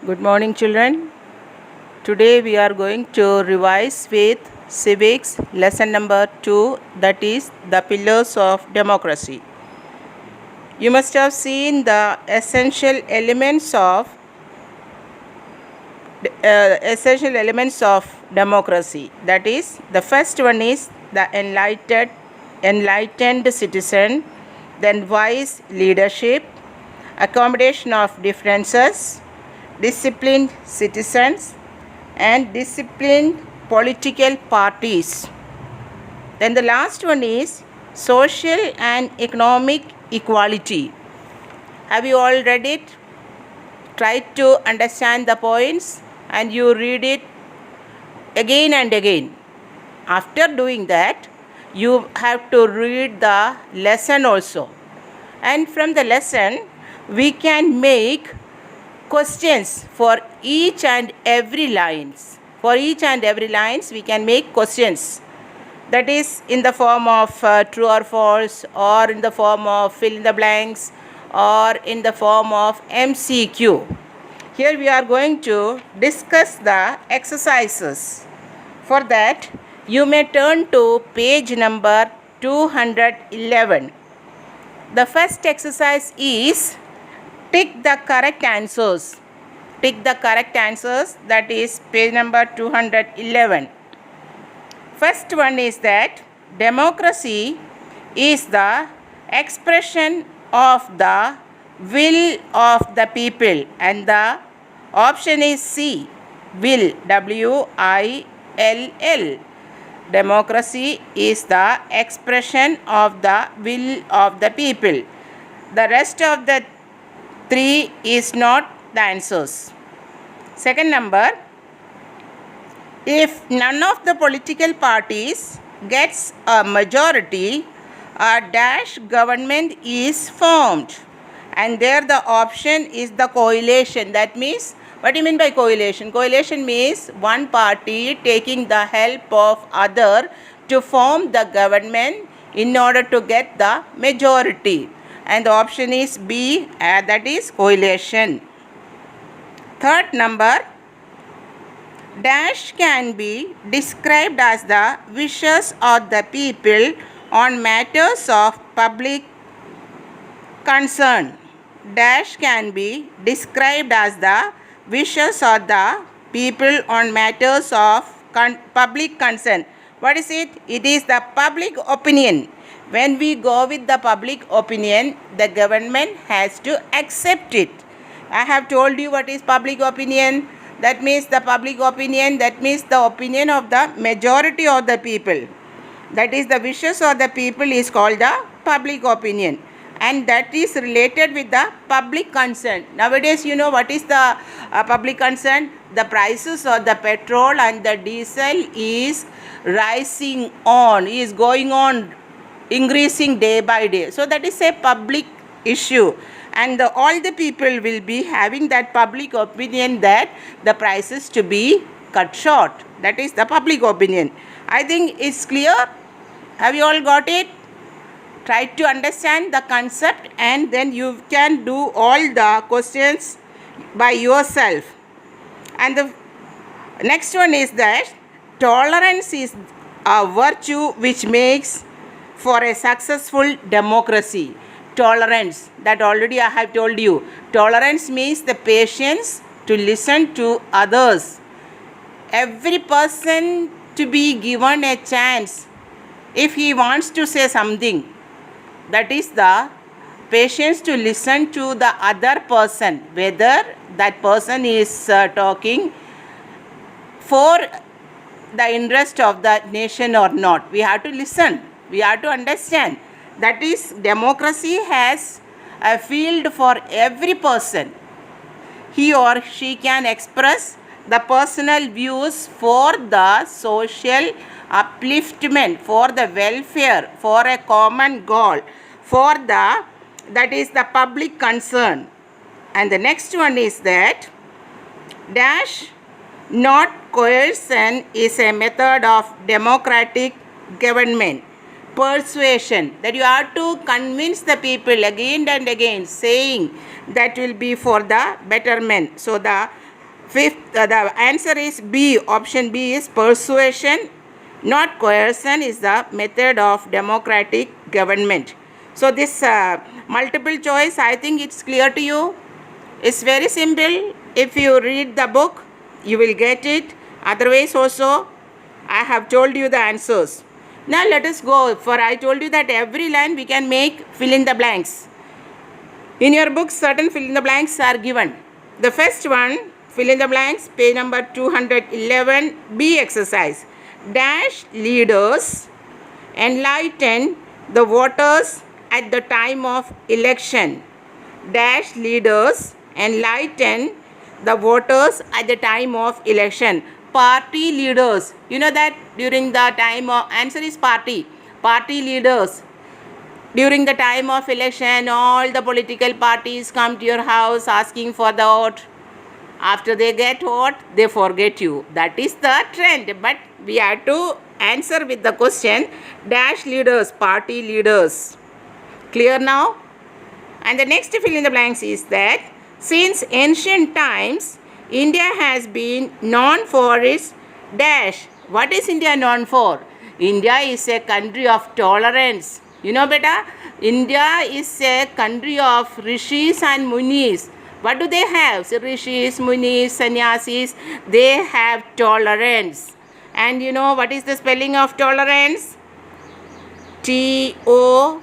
Good morning, children. Today we are going to revise with civics lesson number 2, that is the pillars of democracy. You must have seen the essential elements of democracy. That is, the first one is the enlightened citizen, then wise leadership, accommodation of differences, disciplined citizens, and disciplined political parties. Then the last one is social and economic equality. Have you all read it? Try to understand the points and you read it again and again. After doing that, you have to read the lesson also. And from the lesson, we can make questions for each and every lines. For each and every lines, we can make questions. That is in the form of true or false, or in the form of fill in the blanks, or in the form of MCQ. Here we are going to discuss the exercises. For that, you may turn to page number 211. The first exercise is tick the correct answers. Tick the correct answers, that is page number 211. First one is that democracy is the expression of the will of the people, and the option is C, will, W-I-L-L. Democracy is the expression of the will of the people. The rest of the three is not the answers. Second number, if none of the political parties gets a majority, a dash government is formed. And there the option is the coalition. That means, what do you mean by coalition? Coalition means one party taking the help of other to form the government in order to get the majority. And the option is B, that is coalition. Third number, dash can be described as the wishes of the people on matters of public concern. Dash can be described as the wishes of the people on matters of public concern. What is it? It is the public opinion. When we go with the public opinion, the government has to accept it. I have told you what is public opinion. That means the public opinion, that means the opinion of the majority of the people. That is the wishes of the people is called the public opinion. And that is related with the public concern. Nowadays, you know what is the public concern? The prices of the petrol and the diesel is rising on, is going on, increasing day by day. So that is a public issue. And all the people will be having that public opinion that the prices to be cut short. That is the public opinion. I think it's clear. Have you all got it? Try to understand the concept and then you can do all the questions by yourself. And the next one is that tolerance is a virtue which makes for a successful democracy. Tolerance, that already I have told you. Tolerance means the patience to listen to others. Every person to be given a chance if he wants to say something. That is the patience to listen to the other person, whether that person is talking for the interest of the nation or not. We have to listen. We have to understand. That is, democracy has a field for every person. He or she can express the personal views for the social upliftment, for the welfare, for a common goal, for the, that is the public concern. And the next one is that dash not coercion is a method of democratic government. Persuasion, that you have to convince the people again and again, saying that will be for the betterment. So the Fifth, the answer is B. Option B is persuasion, not coercion, is the method of democratic government. So this multiple choice, I think it's clear to you. It's very simple. If you read the book, you will get it. Otherwise also, I have told you the answers. Now let us go, for I told you that every line we can make fill in the blanks. In your book, certain fill in the blanks are given. The first one, fill in the blanks, page number 211, B exercise. Dash leaders enlighten the voters at the time of election. Dash leaders enlighten the voters at the time of election. Party leaders. You know that during the time of, answer is party. Party leaders. During the time of election, all the political parties come to your house asking for the vote. After they get vote, they forget you. That is the trend. But we have to answer with the question, dash leaders, party leaders. Clear now? And the next fill in the blanks is that since ancient times, India has been known for its dash. What is India known for? India is a country of tolerance. You know beta, India is a country of rishis and munis. What do they have? So rishis, munis, sannyasis, they have tolerance. And you know what is the spelling of tolerance? TOLERANCE.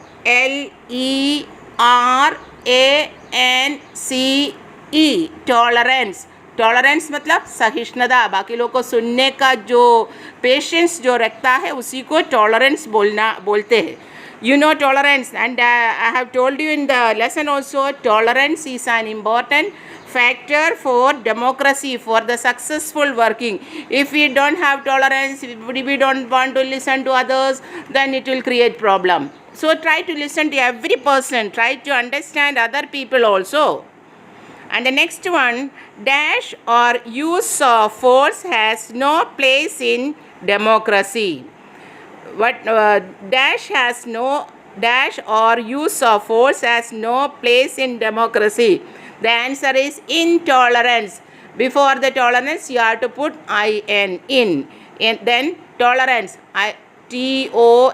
Tolerance. Tolerance मतलब सहिष्णुता. बाकी लोगों को सुनने का जो patience जो रखता है उसी को टॉलरेंस बोलते हैं. You know tolerance, and I have told you in the lesson also, tolerance is an important factor for democracy, for the successful working. If we don't have tolerance, if we don't want to listen to others, then it will create problem. So try to listen to every person, try to understand other people also. And the next one, dash or use of force has no place in democracy. What dash or use of force has no place in democracy. The answer is intolerance. Before the tolerance, you have to put in. And then tolerance, TOLERANCE,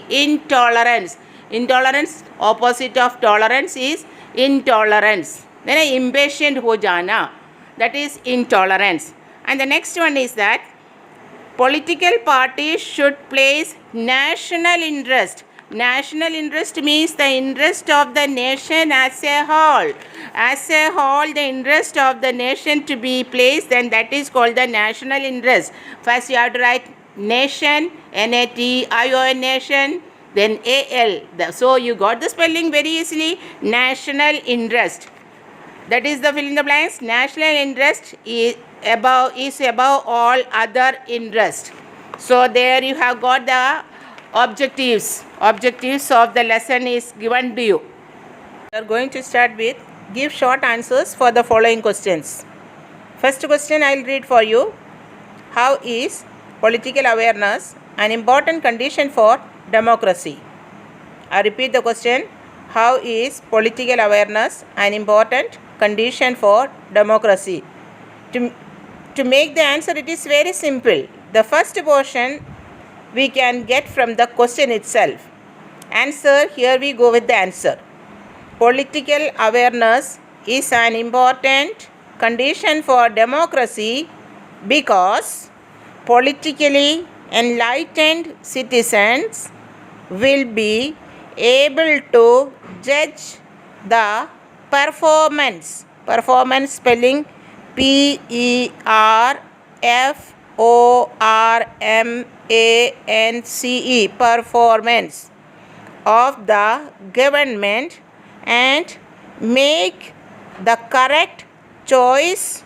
intolerance. Intolerance, opposite of tolerance is intolerance. Then impatient ho jana, that is intolerance. And the next one is that political parties should place national interest. National interest means the interest of the nation as a whole. As a whole, the interest of the nation to be placed, then that is called the national interest. First you have to write nation, N-A-T-I-O-N, nation, then A-L. So you got the spelling very easily. National interest. That is the fill in the blanks. National interest is above all other interest. So there you have got the objectives of the lesson is given to you. We are going to start with give short answers for the following questions. First question I will read for you. How is political awareness an important condition for democracy? I repeat the question. How is political awareness an important condition for democracy? To make the answer, it is very simple. The first portion we can get from the question itself. Answer, here we go with the answer. Political awareness is an important condition for democracy because politically enlightened citizens will be able to judge the performance. Performance spelling PERFORMANCE, performance of the government and make the correct choice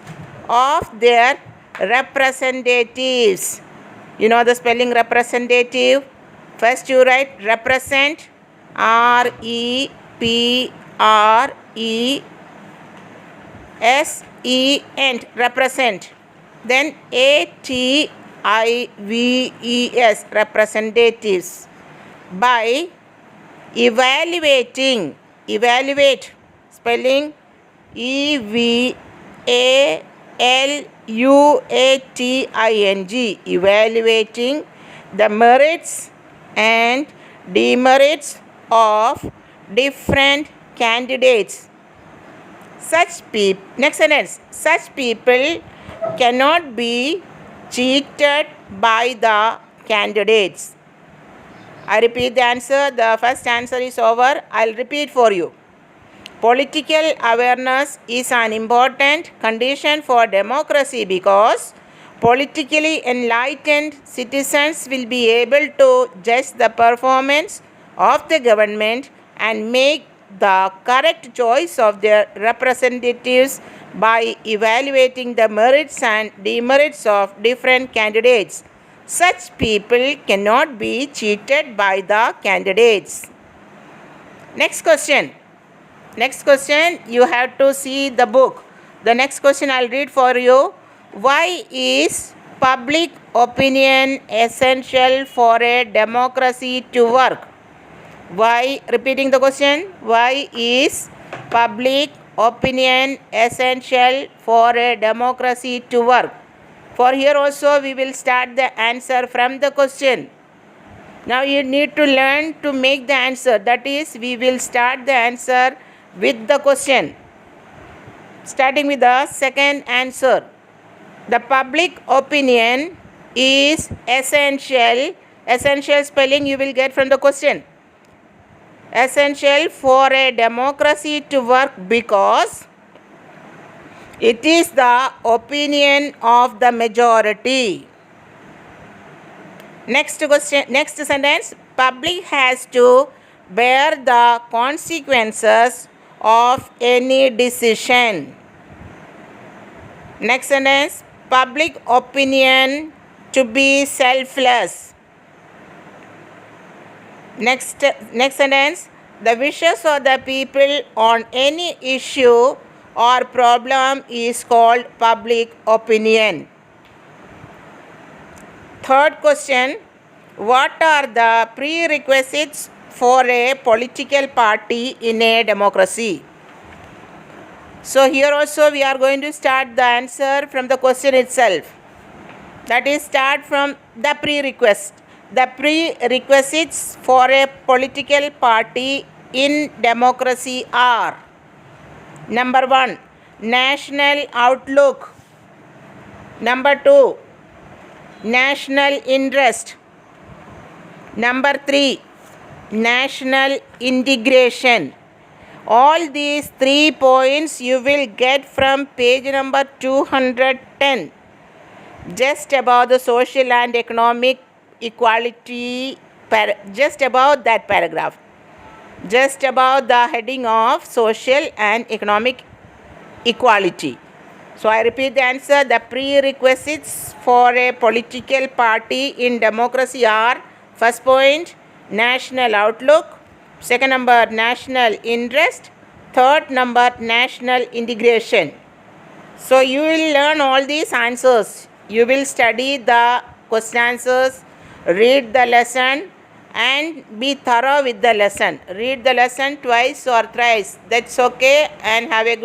of their representatives. You know the spelling representative? First you write represent, REPRESENT, represent. Then ATIVES, representatives. By evaluating, evaluate, spelling evaluating, evaluating the merits and demerits of different candidates. Next sentence, such people cannot be cheated by the candidates. I repeat the answer. The first answer is over. I'll repeat for you. Political awareness is an important condition for democracy because politically enlightened citizens will be able to judge the performance of the government and make the correct choice of their representatives by evaluating the merits and demerits of different candidates. Such people cannot be cheated by the candidates. Next question, you have to see the book. The next question I'll read for you. Why is public opinion essential for a democracy to work? Why? Repeating the question. Why is public opinion essential for a democracy to work? For here also we will start the answer from the question. Now you need to learn to make the answer. That is, we will start the answer with the question. Starting with the second answer. The public opinion is essential. Essential spelling you will get from the question. Essential for a democracy to work because it is the opinion of the majority. Next sentence. Public has to bear the consequences of any decision. Next sentence. Public opinion to be selfless. Next sentence. The wishes of the people on any issue or problem is called public opinion. Third question. What are the prerequisites for a political party in a democracy? So here also we are going to start the answer from the question itself. That is, start from the prerequisite. The prerequisites for a political party in democracy are: number 1, national outlook. Number 2, national interest. Number 3, national integration. All these 3 points you will get from page number 210. Just above the social and economic equality, just above that paragraph. Just above the heading of social and economic equality. So I repeat the answer. The prerequisites for a political party in democracy are: first point, national outlook; second number, national interest; third number, national integration. So you will learn all these answers. You will study the question answers, read the lesson, and be thorough with the lesson. Read the lesson twice or thrice. That's okay, and have a good